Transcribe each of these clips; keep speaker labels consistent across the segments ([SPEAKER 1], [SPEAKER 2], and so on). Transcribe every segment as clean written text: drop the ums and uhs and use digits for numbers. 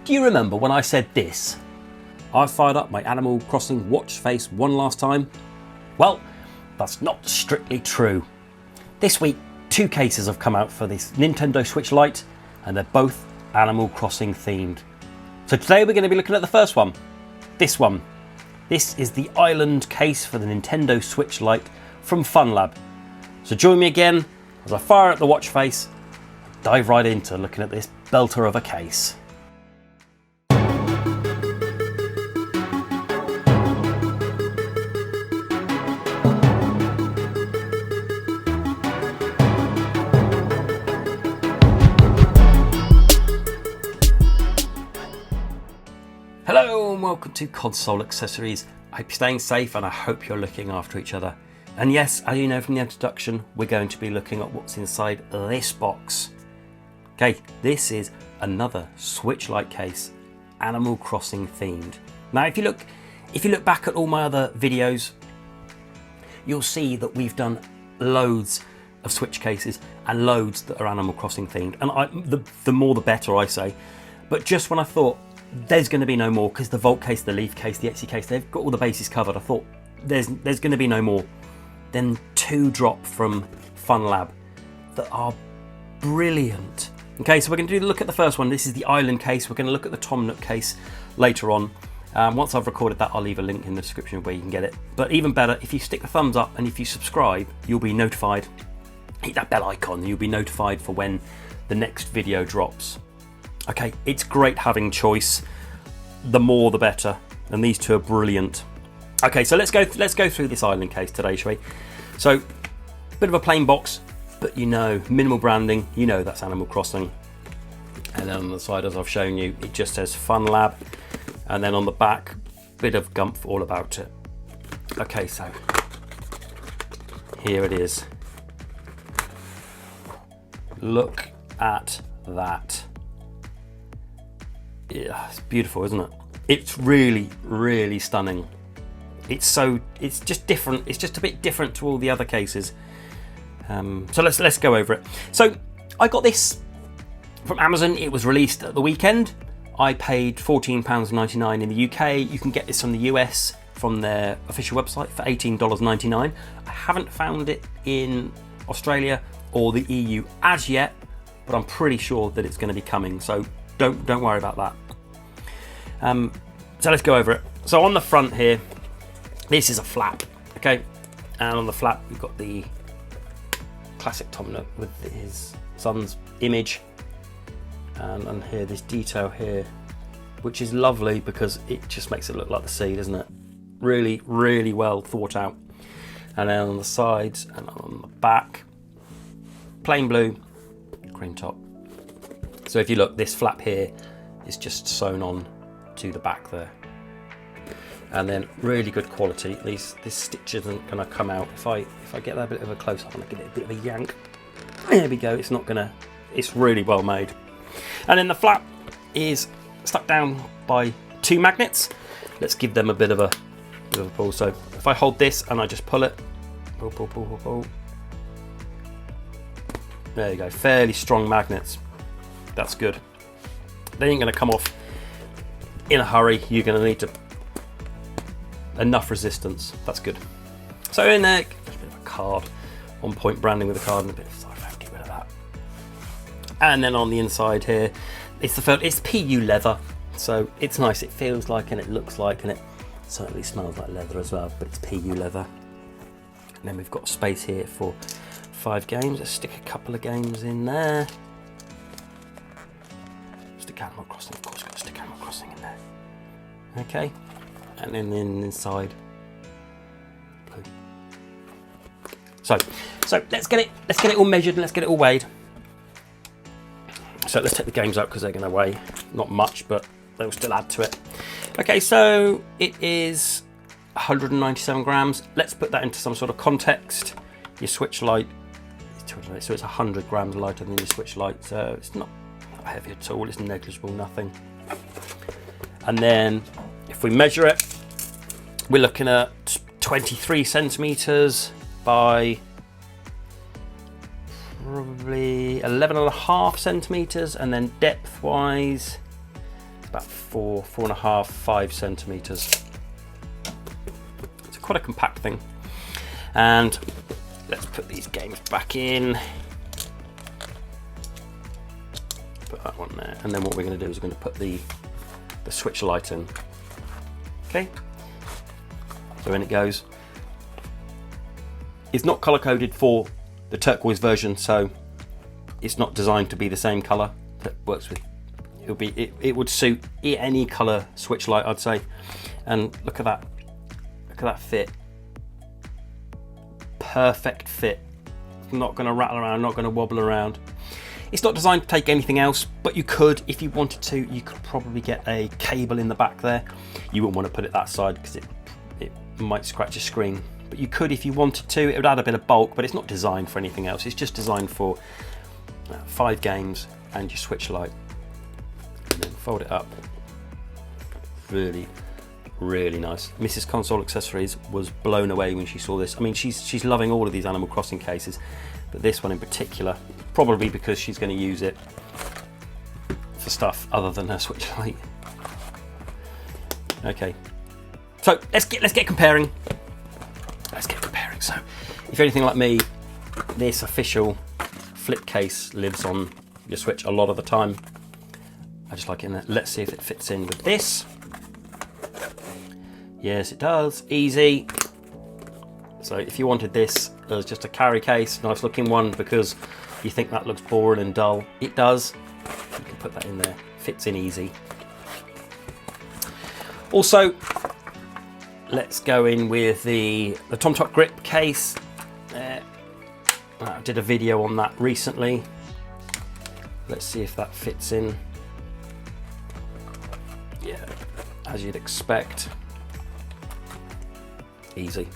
[SPEAKER 1] Do you remember when I said this? I fired up my Animal Crossing watch face one last time. Well, that's not strictly true. This week, 2 cases have come out for this Nintendo Switch Lite, and they're both Animal Crossing themed. So today we're going to be looking at the first one. This one. This is the Island case for the Nintendo Switch Lite from Funlab. So join me again as I fire up the watch face and dive right into looking at this belter of a case. Hello and welcome to Console Accessories. I hope you're staying safe and I hope you're looking after each other. And yes, as you know from the introduction, we're going to be looking at what's inside this box. Okay, this is another Switch Lite case, Animal Crossing themed. Now if you look back at all my other videos, you'll see that we've done loads of Switch cases and loads that are Animal Crossing themed. And the more the better, I say. But just when I thought there's going to be no more, because the Vault case, the Leaf case, the Etsy case, they've got all the bases covered, I thought there's going to be no more. Then 2 drop from Funlab that are brilliant. Okay, so we're going to look at the first one. This is the Island case. We're going to look at the Tom Nook case later on. Once I've recorded that, I'll leave a link in the description where you can get it. But even better, if you stick the thumbs up and if you subscribe, you'll be notified. Hit that bell icon and you'll be notified for when the next video drops. Okay, it's great having choice. The more the better, and these 2 are brilliant. Okay, so let's go through this Island case today, shall we? So, bit of a plain box, but you know, minimal branding, you know that's Animal Crossing. And then on the side, as I've shown you, it just says Funlab, and then on the back, bit of gumph all about it. Okay, so here it is. Look at that. Yeah, it's beautiful, isn't it? It's really, really stunning. It's just different. It's just a bit different to all the other cases. So let's go over it. So I got this from Amazon. It was released at the weekend. I paid £14.99 in the UK. You can get this from the US from their official website for $18.99. I haven't found it in Australia or the EU as yet, but I'm pretty sure that it's going to be coming. So don't worry about that. So let's go over it. So on the front here, this is a flap, okay? And on the flap, we've got the classic Tom Nook with his son's image. And here, this detail here, which is lovely because it just makes it look like the sea, doesn't it? Really, really well thought out. And then on the sides and on the back, plain blue, cream top. So if you look, this flap here is just sewn on to the back there. And then really good quality. This stitch isn't going to come out. If I get that bit of a close up and I give it a bit of a yank, there we go. It's not going to. It's really well made. And then the flap is stuck down by 2 magnets. Let's give them a bit of a pull. So if I hold this and I just pull it, pull. There you go. Fairly strong magnets. That's good. They ain't going to come off in a hurry. You're going to need enough resistance. That's good. So in there, there's a bit of a card, on point branding with a card and a bit of styrofoam. Get rid of that. And then on the inside here, it's PU leather, so it's nice. It feels like and it looks like and it certainly smells like leather as well. But it's PU leather. And then we've got space here for 5 games. Let's stick a couple of games in there. Stick Animal Crossing, of course, got to stick Animal Crossing in there. Okay, and then inside blue. So let's get it all measured and let's get it all weighed. So let's take the games out because they're going to weigh not much, but they'll still add to it. Okay, so it is 197 grams. Let's put that into some sort of context. Your Switch Lite, so it's 100 grams lighter than your Switch Lite, so it's not heavy at all. It's negligible, nothing. And then if we measure it, we're looking at 23 centimeters by probably 11.5 centimeters, and then depth wise about 4.5, 5 centimeters. It's quite a compact thing. And let's put these games back in. Put that one there. And then what we're going to do is we're going to put the Switch Lite in. Okay. So in it goes. It's not color coded for the turquoise version, so it's not designed to be the same color that works with. It would suit any color Switch Lite, I'd say. And look at that. Look at that fit. Perfect fit. Not going to rattle around, not going to wobble around. It's not designed to take anything else, but you could, if you wanted to, you could probably get a cable in the back there. You wouldn't want to put it that side because it might scratch your screen. But you could if you wanted to. It would add a bit of bulk, but it's not designed for anything else. It's just designed for 5 games and your Switch Lite. And then fold it up. Really, really nice. Mrs. Console Accessories was blown away when she saw this. I mean, she's loving all of these Animal Crossing cases, but this one in particular, probably because she's going to use it for stuff other than her Switch Lite. Okay, so let's get comparing. Let's get comparing. So, if you're anything like me, this official flip case lives on your Switch a lot of the time. I just like it in there. Let's see if it fits in with this. Yes, it does. Easy. So if you wanted this as just a carry case, nice looking one, because you think that looks boring and dull, it does. You can put that in there. Fits in easy. Also, let's go in with the TomTop grip case. I did a video on that recently. Let's see if that fits in. Yeah, as you'd expect. Easy.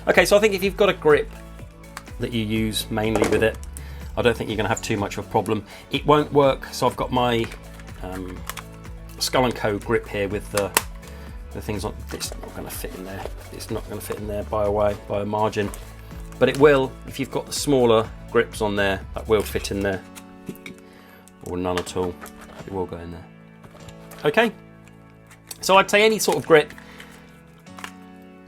[SPEAKER 1] Okay, so I think if you've got a grip that you use mainly with it, I don't think you're going to have too much of a problem. It won't work, so I've got my Skull & Co grip here with the things on. It's not going to fit in there. It's not going to fit in there by a margin, but it will if you've got the smaller grips on there. That will fit in there, or none at all. It will go in there. Okay, so I'd say any sort of grip,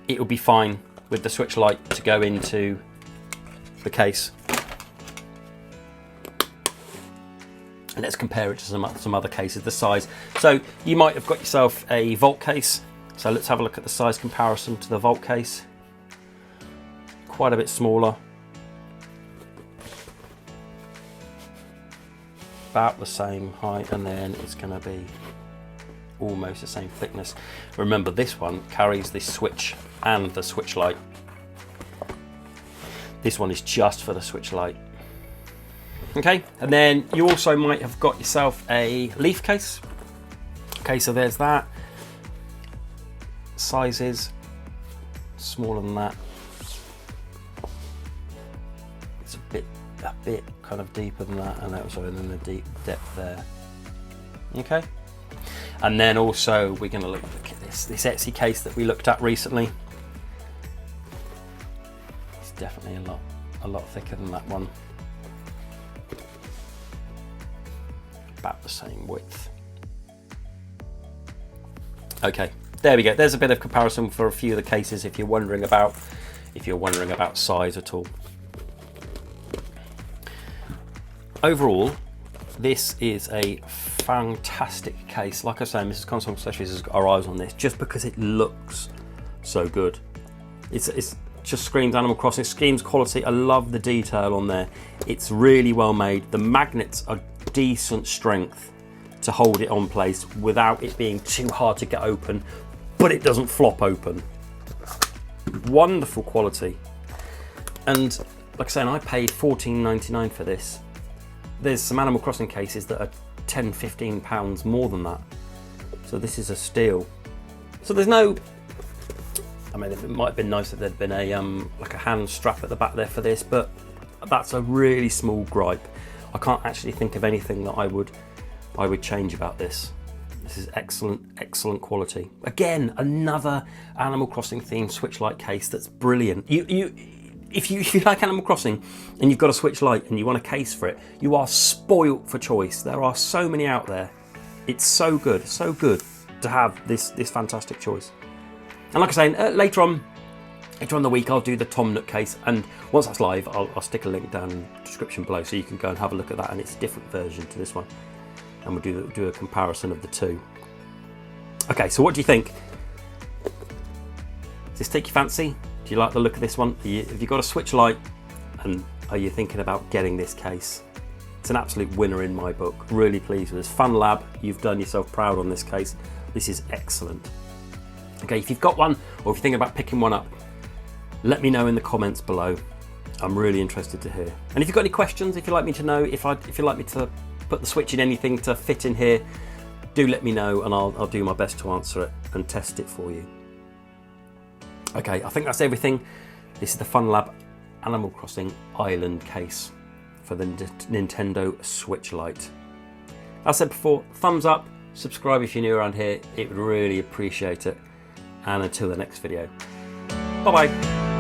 [SPEAKER 1] it will be fine with the Switch Lite to go into the case. And let's compare it to some other cases, the size. So you might have got yourself a Vault case. So let's have a look at the size comparison to the Vault case. Quite a bit smaller. About the same height, and then it's going to be almost the same thickness. Remember, this one carries the Switch and the Switch Lite. This one is just for the Switch Lite. Okay, and then you also might have got yourself a Leaf case. Okay, so there's that. Sizes smaller than that. It's a bit kind of deeper than that, and also then the deep depth there. Okay, and then also we're going to look at this Etsy case that we looked at recently. It's definitely a lot thicker than that one. About the same width. Okay, there we go. There's a bit of comparison for a few of the cases if you're wondering about size at all. Overall, this is a fantastic case. Like I say, Mrs. Console Accessories has got our eyes on this just because it looks so good. It's just screams Animal Crossing, screams quality. I love the detail on there. It's really well made. The magnets are decent strength to hold it on place without it being too hard to get open, but it doesn't flop open. Wonderful quality. And like I say, I paid $14.99 for this. There's some Animal Crossing cases that are £10–15 more than that. So this is a steal. So there's no, I mean, it might have been nice if there'd been a like a hand strap at the back there for this, but that's a really small gripe. I can't actually think of anything that I would change about this. This is excellent quality. Again, another Animal Crossing themed Switch Lite case that's brilliant. If you like Animal Crossing and you've got a Switch Lite and you want a case for it, you are spoilt for choice. There are so many out there. It's so good to have this fantastic choice. And like I say, later on the week, I'll do the Tom Nook case, and once that's live, I'll stick a link down in the description below so you can go and have a look at that, and it's a different version to this one, and we'll do a comparison of the two. Okay, so what do you think? Does this take your fancy? Do you like the look of this one? Have you got a Switch Lite, and are you thinking about getting this case? It's an absolute winner in my book. Really pleased with this. Funlab, you've done yourself proud on this case. This is excellent. Okay, if you've got one, or if you're thinking about picking one up, let me know in the comments below. I'm really interested to hear. And if you've got any questions, if you'd like me to know, if you'd like me to put the Switch in anything to fit in here, do let me know, and I'll do my best to answer it and test it for you. Okay, I think that's everything. This is the Funlab Animal Crossing Island case for the Nintendo Switch Lite. As I said before, thumbs up, subscribe if you're new around here. It would really appreciate it. And until the next video, bye bye.